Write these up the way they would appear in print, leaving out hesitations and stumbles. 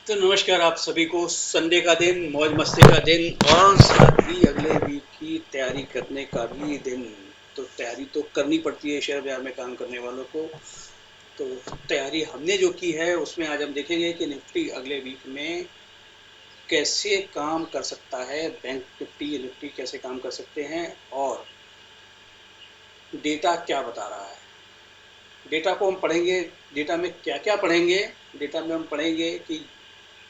तो नमस्कार आप सभी को। संडे का दिन, मौज मस्ती का दिन और साथ ही अगले वीक की तैयारी करने का भी दिन। तो तैयारी तो करनी पड़ती है शेयर बाजार में काम करने वालों को। तो तैयारी हमने जो की है उसमें आज हम देखेंगे कि निफ्टी अगले वीक में कैसे काम कर सकता है, बैंक निफ्टी कैसे काम कर सकते हैं और डेटा क्या बता रहा है। डेटा को हम पढ़ेंगे। डेटा में क्या क्या पढ़ेंगे? डेटा में हम पढ़ेंगे कि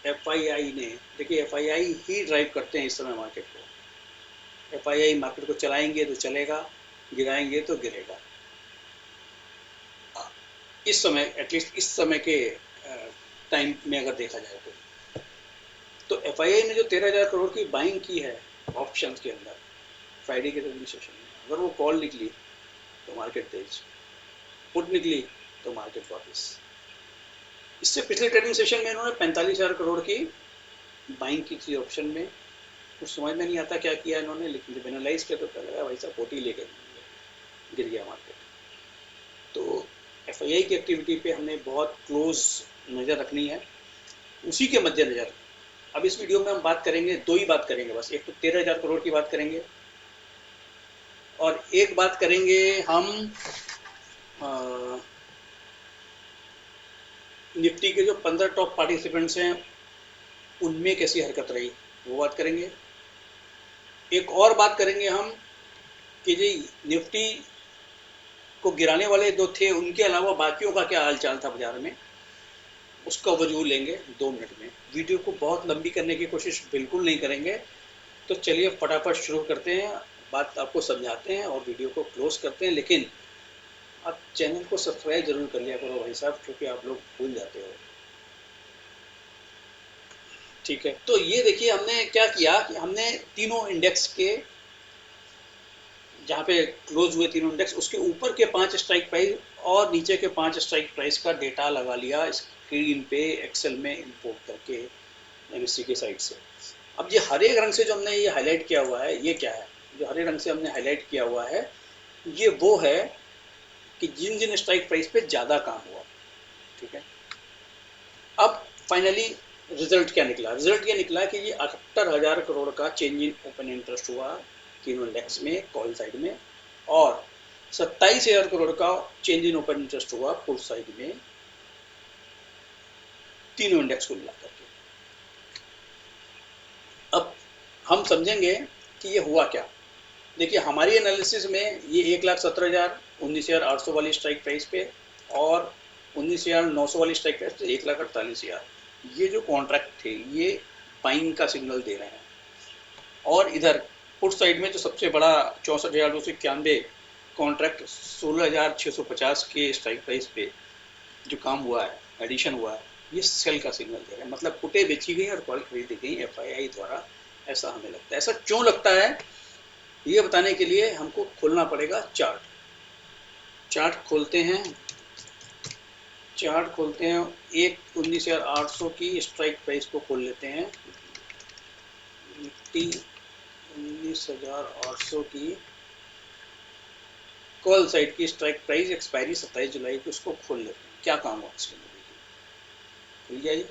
एफआईआई ने, देखिए एफआईआई ही ड्राइव करते हैं इस समय मार्केट को। एफआईआई मार्केट को चलाएंगे तो चलेगा, गिराएंगे तो गिरेगा। इस समय, एटलीस्ट इस समय के टाइम में अगर देखा जाए तो एफआईआई ने जो 13,000 करोड़ की बाइंग की है ऑप्शंस के अंदर फ्राइडे के ट्रेडिंग सेशन में, अगर वो कॉल निकली तो मार्केट तेज, पुट निकली तो मार्केट वापस। इससे पिछले ट्रेडिंग सेशन में इन्होंने 45,000 करोड़ की बाइंग की थी ऑप्शन में। कुछ समझ में नहीं आता क्या किया इन्होंने, लेकिन जब एनालाइज किया तो पता लगा भाई साहब 40 लेकर गिर गया मार्केट। तो एफआईआई की एक्टिविटी पे हमने बहुत क्लोज नज़र रखनी है, उसी के मद्देनज़र अब इस वीडियो में हम बात करेंगे, दो ही बात करेंगे बस। एक तो 13,000 करोड़ की बात करेंगे और एक बात करेंगे हम निफ्टी के जो 15 टॉप पार्टिसिपेंट्स हैं उनमें कैसी हरकत रही, वो बात करेंगे। एक और बात करेंगे हम कि जी निफ्टी को गिराने वाले जो थे उनके अलावा बाकियों का क्या हाल चाल था बाजार में, उसका वजूद लेंगे 2 मिनट में। वीडियो को बहुत लंबी करने की कोशिश बिल्कुल नहीं करेंगे। तो चलिए फटाफट शुरू करते हैं, बात आपको समझाते हैं और वीडियो को क्लोज करते हैं। लेकिन आप चैनल को सब्सक्राइब जरूर कर लिया करो भाई साहब, क्योंकि आप लोग भूल जाते हो। ठीक है, तो ये देखिए हमने क्या किया कि हमने तीनों इंडेक्स के, जहाँ पे क्लोज हुए तीनों इंडेक्स, उसके ऊपर के 5 स्ट्राइक प्राइस और नीचे के 5 स्ट्राइक प्राइस का डेटा लगा लिया स्क्रीन पे एक्सेल में इंपोर्ट करके एमएससी के साइट से। अब ये हरे रंग से जो हमने ये हाईलाइट किया हुआ है, ये क्या है? जो हरे रंग से हमने हाईलाइट किया हुआ है ये वो है कि जिन जिन स्ट्राइक प्राइस पे ज़्यादा काम हुआ। ठीक है, अब फाइनली रिजल्ट क्या निकला? रिजल्ट ये निकला कि ये 78,000 करोड़ का चेंज इन ओपन इंटरेस्ट हुआ तीनों इंडेक्स में कॉल साइड में, और 27,000 करोड़ का चेंज इन ओपन इंटरेस्ट हुआ पुट साइड में, तीनों इंडेक्स को मिला करके। अब हम समझेंगे कि ये हुआ क्या। देखिए हमारी एनालिसिस में ये 1,17,000 19,800 वाली स्ट्राइक प्राइस पे और 19,900 वाली स्ट्राइक प्राइस पे 1,48,000, ये जो कॉन्ट्रैक्ट थे ये बाइंग का सिग्नल दे रहे हैं। और इधर पुट साइड में जो सबसे बड़ा 64,291 कॉन्ट्रैक्ट 16,650 के स्ट्राइक प्राइस पे जो काम हुआ है, एडिशन हुआ है, ये सेल का सिग्नल दे रहे हैं। मतलब पुटें बेची गई और कॉल खरीदी गई एफआईआई द्वारा। ऐसा हमें लगता है। ऐसा क्यों लगता है ये बताने के लिए हमको खोलना पड़ेगा चार्ट। चार्ट खोलते हैं, चार्ट खोलते हैं। एक 19,800 की स्ट्राइक प्राइस को खोल लेते हैं। निफ्टी 19,800 की कॉल साइड की स्ट्राइक प्राइस एक्सपायरी 27 जुलाई को, उसको खोल लेते हैं। क्या काम हुआ इसके अंदर देखिए, खुल गया जी।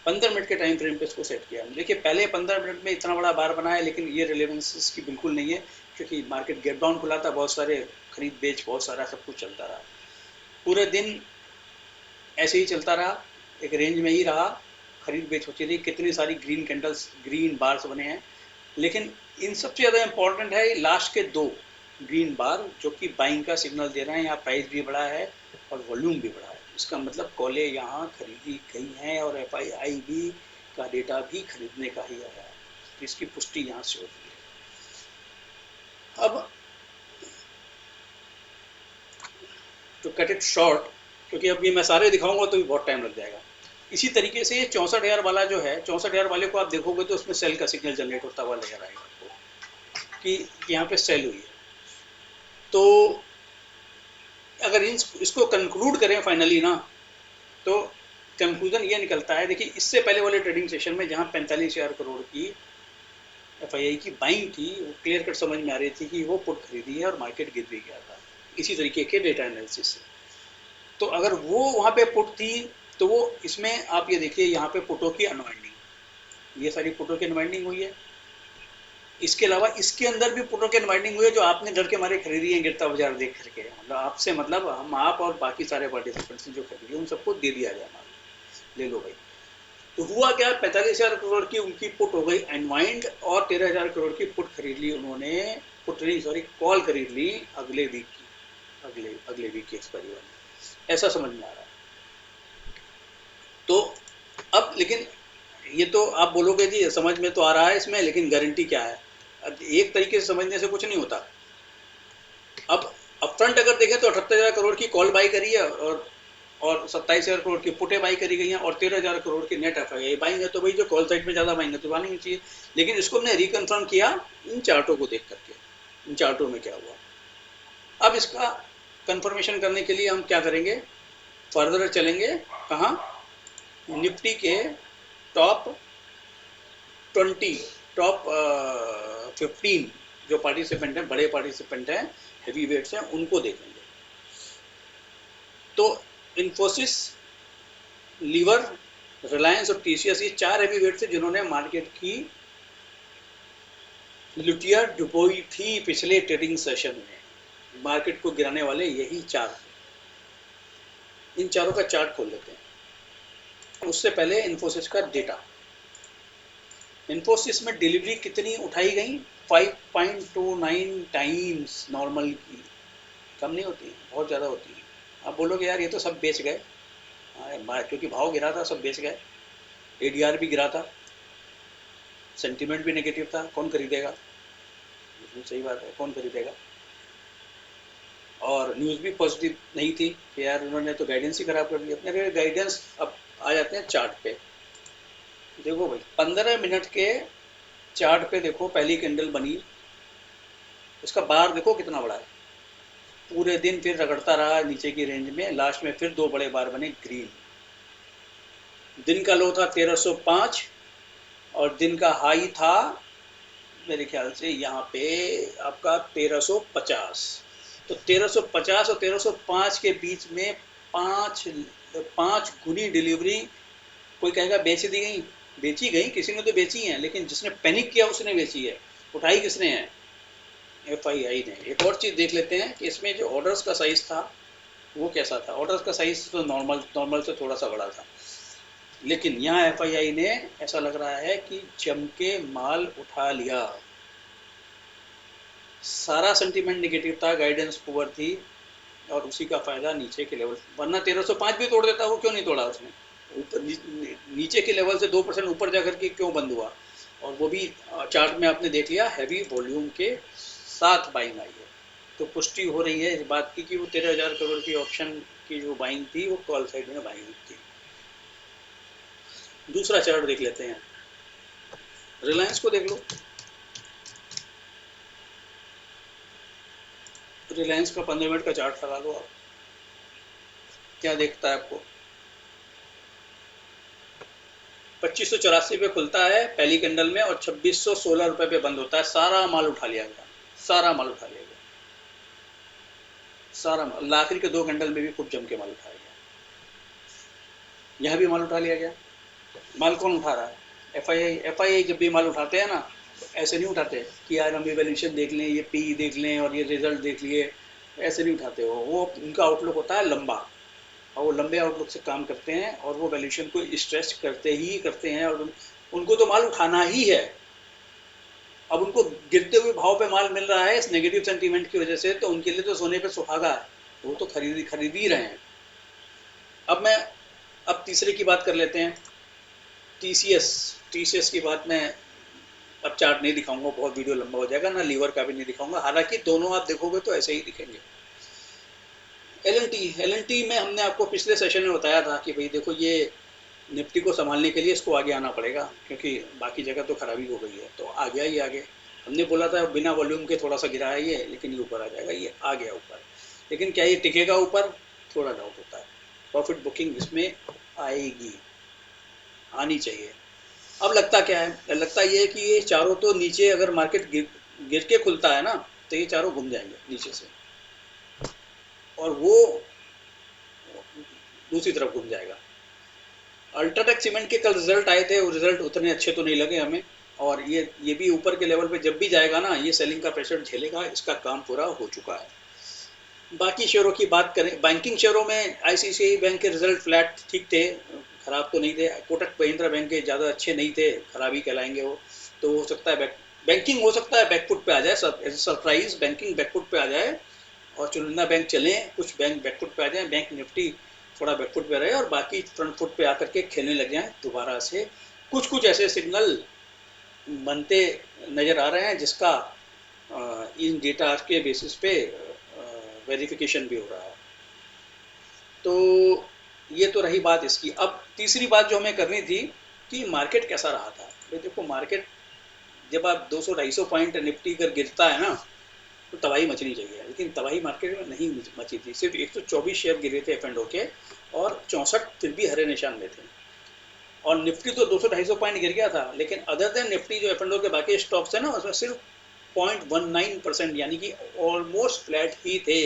15 मिनट के टाइम फ्रेम पे इसको सेट किया। देखिए पहले 15 मिनट में इतना बड़ा बार बना है, लेकिन ये रिलेवेंस इसकी बिल्कुल नहीं है, क्योंकि मार्केट गेट डाउन खुला था, बहुत सारे खरीद बेच, बहुत सारा सब कुछ चलता रहा। पूरे दिन ऐसे ही चलता रहा, एक रेंज में ही रहा, खरीद बेच होती रही, कितनी सारी ग्रीन कैंडल्स, ग्रीन बार्स बने हैं। लेकिन इन सबसे ज़्यादा इंपॉर्टेंट है लास्ट के दो ग्रीन बार, जो कि बाइंग का सिग्नल दे रहे हैं। यहाँ प्राइस भी बढ़ा है और वॉल्यूम भी बढ़ा है। इसका मतलब कॉलें यहाँ खरीदी गई हैं और एफआईआई भी का डेटा भी खरीदने का ही आया है। तो इसकी पुष्टि यहाँ से होती है। अब तो कट इट शॉर्ट, क्योंकि अब ये मैं सारे दिखाऊंगा तो भी बहुत टाइम लग जाएगा। इसी तरीके से ये 64,000 वाला जो है, 64,000 वाले को आप देखोगे तो उसमें सेल का सिग्नल जनरेट होता हुआ नजर आएगा आपको कि यहाँ पे सेल हुई है। तो अगर इसको कंक्लूड करें फाइनली ना, तो कंक्लूजन ये निकलता है। देखिए इससे पहले वाले ट्रेडिंग सेशन में जहाँ 45,000 करोड़ की एफआईआई की बाइंग थी, वो क्लियर कट समझ में आ रही थी कि वो पुट खरीदी है और मार्केट गिर भी गया था इसी तरीके के डेटा एनालिसिस से। तो अगर वो वहाँ पे पुट थी तो वो इसमें आप ये देखिए यहाँ पे पुटों की अनवाइंडिंग, ये सारी पुटों की अनवाइंडिंग हुई है। इसके अलावा इसके अंदर भी पुटों की अनवाइंडिंग हुई है जो आपने डर के मारे खरीदी है गिरता बाजार देख करके, मतलब आपसे, मतलब हम आप और बाकी सारे पार्टिसिपेंट्स ने जो खरीदी उन सबको दे दिया गया माल, ले लो भाई। तो हुआ क्या, 45,000 करोड़ की उनकी पुट हो गई अनवाइंड और 13,000 करोड़ की पुट खरीद ली उन्होंने, पुट नहीं सॉरी कॉल खरीद ली अगले वीक की, अगले अगले वीक की एक्सपायरी वाली। ऐसा समझ में आ रहा है। तो अब लेकिन ये तो आप बोलोगे जी समझ में तो आ रहा है इसमें, लेकिन गारंटी क्या है? अब एक तरीके से समझने से कुछ नहीं होता। अब अपफ्रंट अगर देखें तो 78,000 करोड़ की कॉल बाई करी है और 27,000 करोड़ की पुटें बाई करी गई हैं और 13,000 करोड़ की नेट एफआईआई बाइंग है। तो भाई जो कॉल साइड में ज़्यादा बाइंग है तो बानी चाहिए, लेकिन इसको हमने रिकन्फर्म किया इन चार्टों को देख करके, इन चार्टों में क्या हुआ। अब इसका कंफर्मेशन करने के लिए हम क्या करेंगे, फर्दर चलेंगे कहाँ, निफ्टी के टॉप 20, टॉप 15 जो पार्टिसिपेंट हैं, बड़े पार्टिसिपेंट हैं, हेवी वेट्स हैं, उनको देखेंगे। तो इन्फोसिस, लीवर, रिलायंस और टीसीएस, ये 4 हेवी वेट्स हैं जिन्होंने मार्केट की लुटिया डुबोई थी पिछले ट्रेडिंग सेशन में। मार्केट को गिराने वाले यही 4 थे। इन चारों का चार्ट खोल लेते हैं। उससे पहले इन्फोसिस का डेटा। इन्फोसिस में डिलीवरी कितनी उठाई गई, 5.29 टाइम्स नॉर्मल की। कम नहीं होती, बहुत ज़्यादा होती है। आप बोलोगे यार ये तो सब बेच गए, क्योंकि भाव गिरा था सब बेच गए, एडीआर भी गिरा था, सेंटीमेंट भी नेगेटिव था, कौन खरीदेगा? सही बात है, कौन खरीदेगा? और न्यूज़ भी पॉजिटिव नहीं थी कि यार उन्होंने तो गाइडेंस ही खराब कर दी अपने गाइडेंस। अब आ जाते हैं चार्ट पे। देखो भाई 15 मिनट के चार्ट पे देखो, पहली कैंडल बनी, इसका बार देखो कितना बड़ा है, पूरे दिन फिर रगड़ता रहा नीचे की रेंज में, लास्ट में फिर 2 बड़े बार बने ग्रीन। दिन का लो था 1305 और दिन का हाई था मेरे ख्याल से यहाँ पे आपका 1350। तो 1350 और 1305 के बीच में पाँच पाँच गुनी डिलीवरी, कोई कहेगा बेच दी गई, बेची गई, किसी ने तो बेची है, लेकिन जिसने पैनिक किया उसने बेची है। उठाई किसने है? एफआईआई ने। एक और चीज़ देख लेते हैं कि इसमें जो ऑर्डर्स का साइज था वो कैसा था। ऑर्डर्स का साइज तो नॉर्मल से थोड़ा सा बड़ा था, लेकिन यहाँ एफआईआई ने ऐसा लग रहा है कि जम के माल उठा लिया। सारा सेंटीमेंट नेगेटिव था, गाइडेंस पुअर थी और उसी का फायदा नीचे के लेवल, वरना 1305 भी तोड़ देता, वो क्यों नहीं तोड़ा उसने? ऊपर नीचे के लेवल से 2% ऊपर जाकर के क्यों बंद हुआ? और वो भी चार्ट में आपने देख लिया, हैवी वॉल्यूम के साथ बाइंग आई है। तो पुष्टि हो रही है इस बात की कि वो 13,000 करोड़ की ऑप्शन की जो बाइंग थी वो कॉल साइड में बाइंग थी। दूसरा चार्ट देख लेते हैं, रिलायंस को देख लो। रिलायंस का 15 मिनट का चार्ट लगा लो आप, क्या देखता है आपको? 2584 पे खुलता है पहली कैंडल में और 2616 रुपए पे बंद होता है। सारा माल उठा लिया गया, सारा माल उठा लिया गया, सारा माल। आखिरी के 2 कैंडल में भी खूब जम के माल उठाया गया, यहाँ भी माल उठा लिया गया। माल कौन उठा रहा है? एफआईआई जब भी माल उठाते हैं ना तो ऐसे नहीं उठाते कि यार हम इवैल्यूएशन देख लें, ये पी देख लें और ये रिजल्ट देख लिए, ऐसे नहीं उठाते। वो उनका आउटलुक होता है लंबा, और वो लंबे आउटलुक से काम करते हैं और वो वैल्यूएशन को स्ट्रेच करते ही करते हैं, और उनको तो माल उठाना ही है। अब उनको गिरते हुए भाव पे माल मिल रहा है इस नेगेटिव सेंटीमेंट की वजह से, तो उनके लिए तो सोने पे सुहागा है, वो तो खरीद ही रहे हैं। अब तीसरे की बात कर लेते हैं, टीसीएस की बात मैं अब चार्ट नहीं दिखाऊंगा, बहुत वीडियो लंबा हो जाएगा, ना लीवर का भी नहीं दिखाऊंगा, हालांकि दोनों आप देखोगे तो ऐसे ही दिखेंगे। एल में हमने आपको पिछले सेशन में बताया था कि भाई देखो ये निफ्टी को संभालने के लिए इसको आगे आना पड़ेगा, क्योंकि बाकी जगह तो खराबी हो गई है, तो आ गया ही आगे। हमने बोला था बिना वॉल्यूम के थोड़ा सा गिरा है ये, लेकिन ये ऊपर आ जाएगा, ये आ गया ऊपर। लेकिन क्या ये टिकेगा ऊपर? थोड़ा डाउट होता है। प्रॉफिट बुकिंग इसमें आएगी, आनी चाहिए। अब लगता क्या है, लगता ये है कि ये चारों तो नीचे, अगर मार्केट गिर के खुलता है ना तो ये चारों घूम जाएंगे नीचे से, और वो दूसरी तरफ घूम जाएगा। अल्ट्राटेक सीमेंट के कल रिजल्ट आए थे, वो रिजल्ट उतने अच्छे तो नहीं लगे हमें, और ये भी ऊपर के लेवल पे जब भी जाएगा ना, ये सेलिंग का प्रेशर झेलेगा, इसका काम पूरा हो चुका है। बाकी शेयरों की बात करें, बैंकिंग शेयरों में आईसीआईसीआई बैंक के रिजल्ट फ्लैट ठीक थे, खराब तो नहीं थे। कोटक महिंद्रा बैंक के ज़्यादा अच्छे नहीं थे, खराब ही कहलाएंगे वो। तो हो सकता है बैंकिंग हो सकता है बैकफुट पे आ जाए, सरप्राइज बैंकिंग बैकफुट पे आ जाए, और चुनिंदा बैंक चलें, कुछ बैंक बैकफुट पे आ जाए, बैंक निफ्टी थोड़ा बैकफुट पे रहे और बाकी फ्रंट फुट पे आकर के खेलने लग जाए दोबारा से। कुछ कुछ ऐसे सिग्नल बनते नजर आ रहे हैं, जिसका इन डेटा के बेसिस पे वेरिफिकेशन भी हो रहा है। तो ये तो रही बात इसकी। अब तीसरी बात जो हमें करनी थी कि मार्केट कैसा रहा था। भाई देखो, मार्केट जब आप 200-250 पॉइंट निफ्टी अगर गिरता है ना, तो तबाही मचनी चाहिए, लेकिन तबाही मार्केट में नहीं मची थी। सिर्फ 124 शेयर गिरे थे F&O के, और 64 फिर भी हरे निशान में थे। और निफ्टी तो 200-250 पॉइंट गिर गया था, लेकिन अदर देन निफ्टी जो F&O के बाकी स्टॉक्स है ना, उसमें सिर्फ 0.19%, यानी कि ऑलमोस्ट फ्लैट ही थे,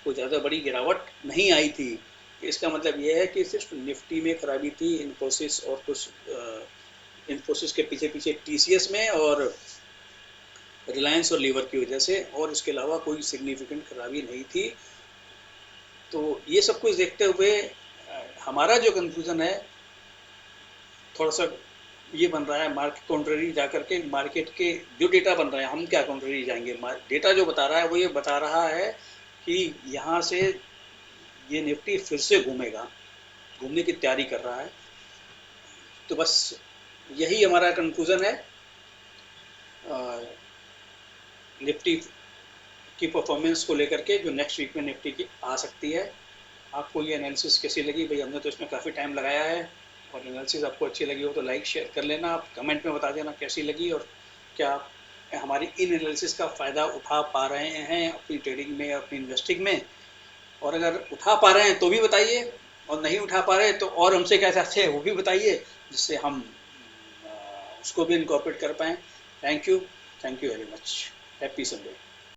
कोई ज़्यादा बड़ी गिरावट नहीं आई थी। इसका मतलब यह है कि सिर्फ निफ्टी में खराबी थी, इन्फोसिस और कुछ इन्फोसिस के पीछे पीछे TCS में, और रिलायंस और लीवर की वजह से, और इसके अलावा कोई सिग्निफिकेंट खराबी नहीं थी। तो ये सब कुछ देखते हुए हमारा जो कंक्लूजन है, थोड़ा सा ये बन रहा है, मार्केट कॉन्ट्ररी जाकर के, मार्केट के जो डेटा बन रहा है, हम क्या कॉन्ट्ररी जाएंगे, डेटा जो बता रहा है वो ये बता रहा है कि यहाँ से ये निफ्टी फिर से घूमेगा, घूमने की तैयारी कर रहा है। तो बस यही हमारा कंक्लूजन है निफ्टी की परफॉर्मेंस को लेकर के, जो नेक्स्ट वीक में निफ्टी की आ सकती है। आपको ये एनालिसिस कैसी लगी भाई? हमने तो इसमें काफ़ी टाइम लगाया है, और एनालिसिस आपको अच्छी लगी हो तो लाइक शेयर कर लेना, आप कमेंट में बता देना कैसी लगी, और क्या आप हमारी इन एनालिसिस का फ़ायदा उठा पा रहे हैं अपनी ट्रेडिंग में, अपनी इन्वेस्टिंग में। और अगर उठा पा रहे हैं तो भी बताइए, और नहीं उठा पा रहे तो और हमसे क्या चाहते हैं वो भी बताइए, जिससे हम उसको भी इनकॉर्पोरेट कर पाएँ। Thank you very much. Happy Sunday.